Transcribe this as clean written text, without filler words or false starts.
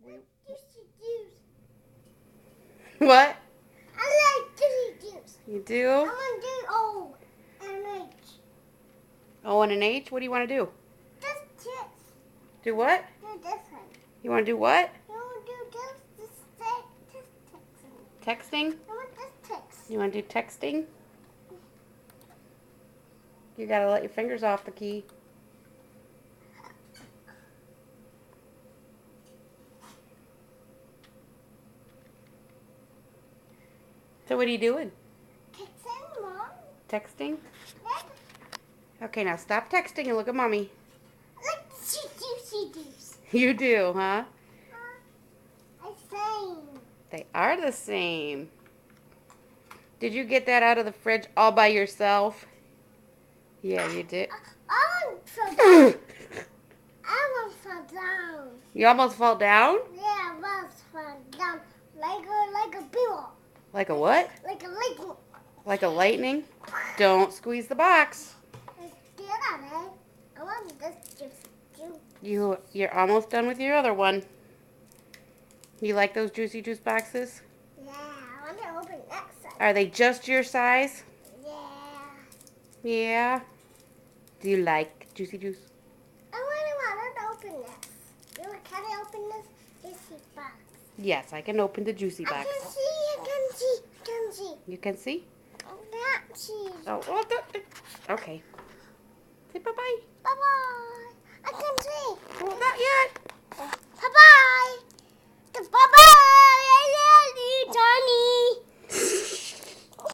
Juicy juice. What? I like juicy juice. You I do? want to do O and H. O and an H? What do you want to do? Just this. Do what? Do this one. You want to do what? You want to do this texting. Texting? I want this text. You want to do texting? You gotta let your fingers off the key. So what are you doing? Texting, Mom. Texting? Like Okay, now stop texting and look at Mommy. juicy juice. You do, huh? I sang. They are the same. Did you get that out of the fridge all by yourself? Yeah, you did. I almost fell down. I almost fell down. You almost fall down? Yeah, I almost fell down. Like a beetle. Like a what? Like a lightning. Like a lightning? Don't squeeze the box. Get on it. I want this juice. You're almost done with your other one. You like those Juicy Juice boxes? Yeah, I want to open next one. Are they just your size? Yeah. Yeah. Do you like Juicy Juice? I want to open this. Can I open this juicy box? Yes, I can open the Juicy I box. can see, I can see, I can see. You can see? I can't see. Oh, okay. Say bye-bye. Bye-bye. I can see. Well, not yet. Bye-bye. Bye-bye.